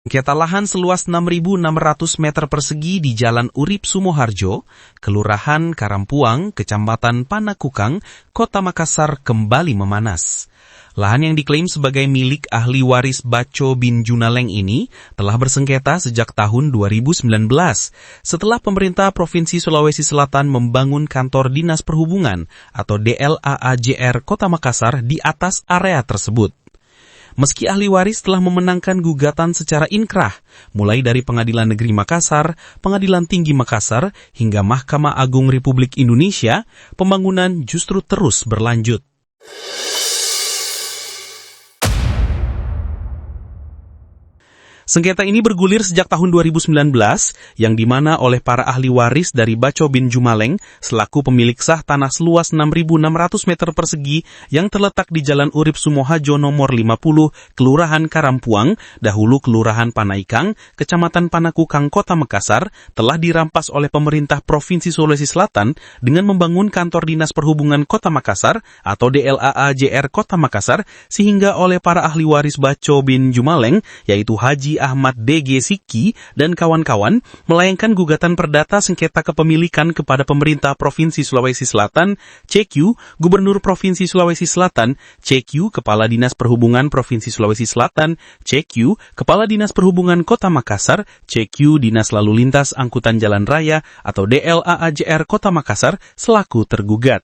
Sengketa lahan seluas 6.600 meter persegi di Jalan Urip Sumoharjo, Kelurahan Karampuang, Kecamatan Panakukang, Kota Makassar kembali memanas. Lahan yang diklaim sebagai milik ahli waris Baco bin Junaleng ini telah bersengketa sejak tahun 2019 setelah pemerintah Provinsi Sulawesi Selatan membangun kantor Dinas Perhubungan atau DLAAJR Kota Makassar di atas area tersebut. Meski ahli waris telah memenangkan gugatan secara inkrah, mulai dari Pengadilan Negeri Makassar, Pengadilan Tinggi Makassar, hingga Mahkamah Agung Republik Indonesia, pembangunan justru terus berlanjut. Sengketa ini bergulir sejak tahun 2019, yang dimana oleh para ahli waris dari Baco bin Jumaleng selaku pemilik sah tanah seluas 6.600 meter persegi yang terletak di Jalan Urip Sumoharjo nomor 50, Kelurahan Karampuang, dahulu Kelurahan Panaikang, Kecamatan Panakukang, Kota Makassar, telah dirampas oleh pemerintah Provinsi Sulawesi Selatan dengan membangun kantor Dinas Perhubungan Kota Makassar atau DLAAJR Kota Makassar, sehingga oleh para ahli waris Baco bin Jumaleng, yaitu Haji Ahmad DG Siki dan kawan-kawan melayangkan gugatan perdata sengketa kepemilikan kepada pemerintah Provinsi Sulawesi Selatan, CQ, Gubernur Provinsi Sulawesi Selatan, CQ, Kepala Dinas Perhubungan Provinsi Sulawesi Selatan, CQ, Kepala Dinas Perhubungan Kota Makassar, CQ, Dinas Lalu Lintas Angkutan Jalan Raya atau DLAAJR Kota Makassar selaku tergugat.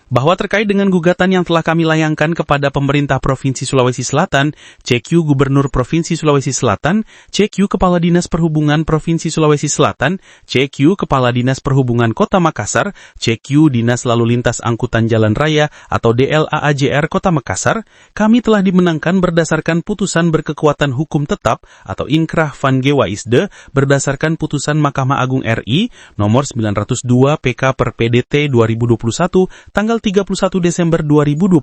Bahwa terkait dengan gugatan yang telah kami layangkan kepada pemerintah Provinsi Sulawesi Selatan, CQ Gubernur Provinsi Sulawesi Selatan, CQ Kepala Dinas Perhubungan Provinsi Sulawesi Selatan, CQ Kepala Dinas Perhubungan Kota Makassar, CQ Dinas Lalu Lintas Angkutan Jalan Raya atau DLAAJR Kota Makassar, kami telah dimenangkan berdasarkan putusan berkekuatan hukum tetap atau inkrah van Gewaisde berdasarkan putusan Mahkamah Agung RI nomor 902 PK per PDT 2021 tanggal 31 Desember 2021,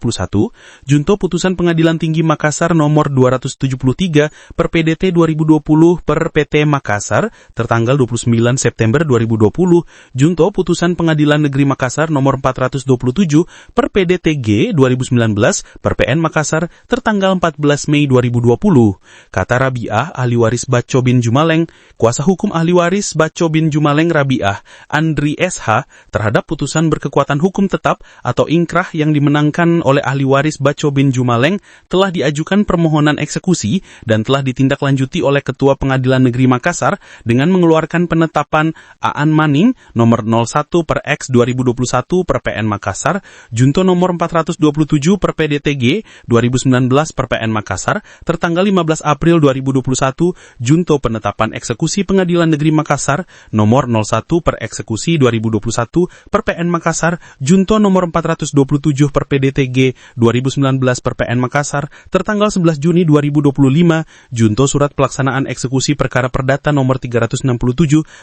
junto putusan Pengadilan Tinggi Makassar nomor 273 per PDT 2020 per PT Makassar tertanggal 29 September 2020, junto putusan Pengadilan Negeri Makassar nomor 427 per PDTG 2019 per PN Makassar tertanggal 14 Mei 2020. Kata Rabiah, ahli waris Baco bin Jumaleng, kuasa hukum ahli waris Baco bin Jumaleng Rabiah, Andri SH, terhadap putusan berkekuatan hukum tetap atau inkrah yang dimenangkan oleh ahli waris Baco bin Jumaleng telah diajukan permohonan eksekusi dan telah ditindaklanjuti oleh Ketua Pengadilan Negeri Makassar dengan mengeluarkan penetapan Aan Maning nomor 01 per X 2021 per PN Makassar, junto nomor 427 per PDTG 2019 per PN Makassar tertanggal 15 April 2021, junto penetapan eksekusi Pengadilan Negeri Makassar nomor 01 per eksekusi 2021 per PN Makassar, junto nomor 427 per PDTG 2019 per PN Makassar tertanggal 11 Juni 2025, junto surat pelaksanaan eksekusi perkara perdata nomor 367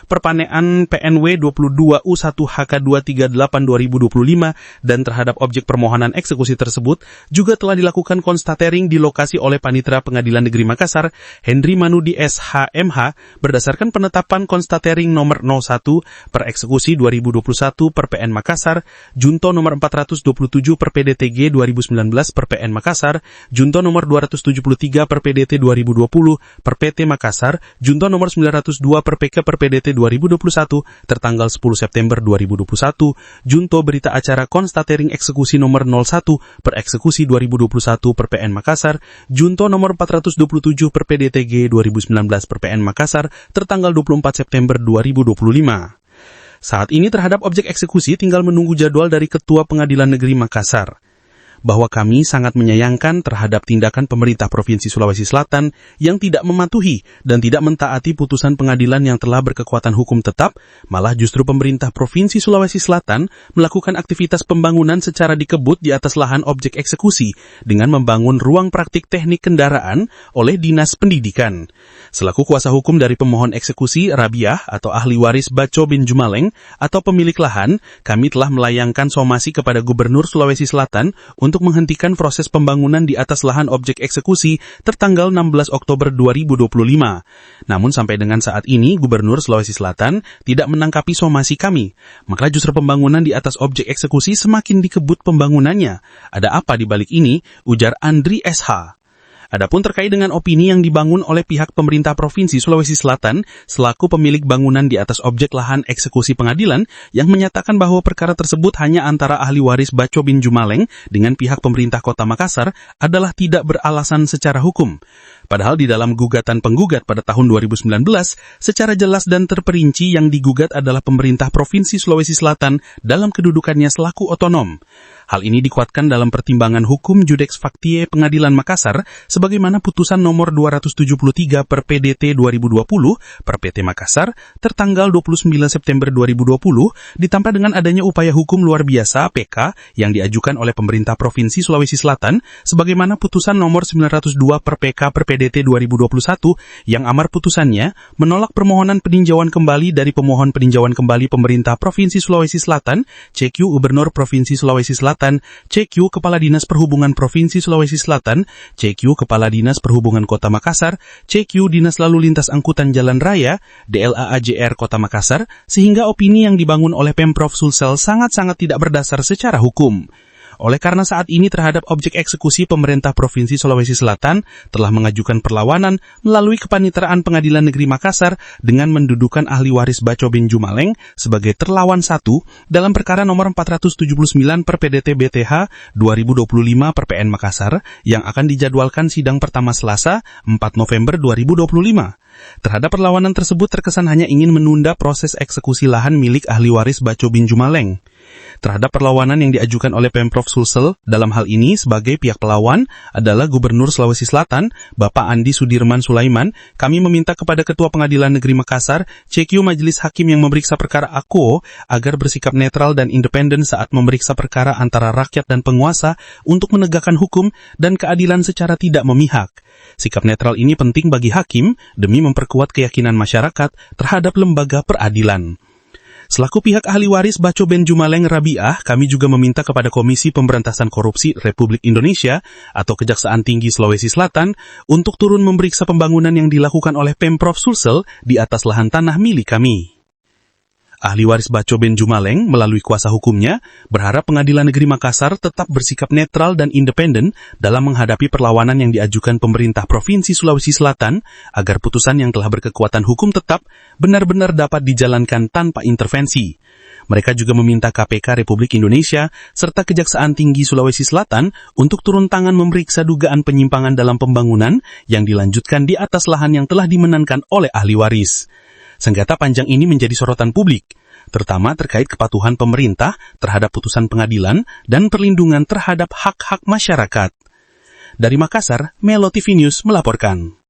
per Panean PNW 22 U1 HK 238 2025 dan terhadap objek permohonan eksekusi tersebut juga telah dilakukan konstatering di lokasi oleh Panitera Pengadilan Negeri Makassar Hendri Manudi SHMH berdasarkan penetapan konstatering nomor 01 per eksekusi 2021 per PN Makassar, junto nomor 427 per PDTG 2019 per PN Makassar, junto nomor 273 per PDT 2020 per PT Makassar, junto nomor 902 per PK per PDT 2021 tertanggal 10 September 2021, junto berita acara konstatering eksekusi nomor 01 per eksekusi 2021 per PN Makassar, junto nomor 427 per PDTG 2019 per PN Makassar tertanggal 24 September 2025. Saat ini terhadap objek eksekusi tinggal menunggu jadwal dari Ketua Pengadilan Negeri Makassar. Bahwa kami sangat menyayangkan terhadap tindakan pemerintah Provinsi Sulawesi Selatan yang tidak mematuhi dan tidak mentaati putusan pengadilan yang telah berkekuatan hukum tetap, malah justru pemerintah Provinsi Sulawesi Selatan melakukan aktivitas pembangunan secara dikebut di atas lahan objek eksekusi dengan membangun ruang praktik teknik kendaraan oleh Dinas Pendidikan. Selaku kuasa hukum dari pemohon eksekusi Rabiah atau ahli waris Baco bin Jumaleng atau pemilik lahan, kami telah melayangkan somasi kepada Gubernur Sulawesi Selatan untuk menghentikan proses pembangunan di atas lahan objek eksekusi tertanggal 16 Oktober 2025. Namun sampai dengan saat ini, Gubernur Sulawesi Selatan tidak menangkapi somasi kami. Maka justru pembangunan di atas objek eksekusi semakin dikebut pembangunannya. Ada apa di balik ini? Ujar Andri SH. Adapun terkait dengan opini yang dibangun oleh pihak pemerintah Provinsi Sulawesi Selatan selaku pemilik bangunan di atas objek lahan eksekusi pengadilan yang menyatakan bahwa perkara tersebut hanya antara ahli waris Baco bin Jumaleng dengan pihak pemerintah Kota Makassar adalah tidak beralasan secara hukum. Padahal di dalam gugatan penggugat pada tahun 2019, secara jelas dan terperinci yang digugat adalah pemerintah Provinsi Sulawesi Selatan dalam kedudukannya selaku otonom. Hal ini dikuatkan dalam pertimbangan hukum Judex Factiae Pengadilan Makassar sebagaimana putusan nomor 273 per PDT 2020 per PT Makassar tertanggal 29 September 2020 ditambah dengan adanya upaya hukum luar biasa PK yang diajukan oleh pemerintah Provinsi Sulawesi Selatan sebagaimana putusan nomor 902 per PK per PDT 2021 yang amar putusannya menolak permohonan peninjauan kembali dari pemohon peninjauan kembali pemerintah Provinsi Sulawesi Selatan, CQ Gubernur Provinsi Sulawesi Selatan, CQ Kepala Dinas Perhubungan Provinsi Sulawesi Selatan, CQ Kepala Dinas Perhubungan Kota Makassar, CQ Dinas Lalu Lintas Angkutan Jalan Raya, DLAAJR Kota Makassar, sehingga opini yang dibangun oleh Pemprov Sulsel sangat-sangat tidak berdasar secara hukum. Oleh karena saat ini terhadap objek eksekusi pemerintah Provinsi Sulawesi Selatan telah mengajukan perlawanan melalui Kepanitraan Pengadilan Negeri Makassar dengan mendudukan ahli waris Baco bin Jumaleng sebagai terlawan 1 dalam perkara nomor 479 per PDT BTH 2025 per PN Makassar yang akan dijadwalkan sidang pertama Selasa 4 November 2025. Terhadap perlawanan tersebut terkesan hanya ingin menunda proses eksekusi lahan milik ahli waris Baco bin Jumaleng. Terhadap perlawanan yang diajukan oleh Pemprov Sulsel dalam hal ini sebagai pihak pelawan adalah Gubernur Sulawesi Selatan, Bapak Andi Sudirman Sulaiman, kami meminta kepada Ketua Pengadilan Negeri Makassar, CQ Majelis Hakim yang memeriksa perkara AKUO agar bersikap netral dan independen saat memeriksa perkara antara rakyat dan penguasa untuk menegakkan hukum dan keadilan secara tidak memihak. Sikap netral ini penting bagi hakim demi memperkuat keyakinan masyarakat terhadap lembaga peradilan. Selaku pihak ahli waris Baco bin Jumaleng Rabiah, kami juga meminta kepada Komisi Pemberantasan Korupsi Republik Indonesia atau Kejaksaan Tinggi Sulawesi Selatan untuk turun memeriksa pembangunan yang dilakukan oleh Pemprov Sulsel di atas lahan tanah milik kami. Ahli waris Baco bin Jumaleng melalui kuasa hukumnya berharap Pengadilan Negeri Makassar tetap bersikap netral dan independen dalam menghadapi perlawanan yang diajukan pemerintah Provinsi Sulawesi Selatan agar putusan yang telah berkekuatan hukum tetap benar-benar dapat dijalankan tanpa intervensi. Mereka juga meminta KPK Republik Indonesia serta Kejaksaan Tinggi Sulawesi Selatan untuk turun tangan memeriksa dugaan penyimpangan dalam pembangunan yang dilanjutkan di atas lahan yang telah dimenangkan oleh ahli waris. Sengketa panjang ini menjadi sorotan publik, terutama terkait kepatuhan pemerintah terhadap putusan pengadilan dan perlindungan terhadap hak-hak masyarakat. Dari Makassar, Melo TV News melaporkan.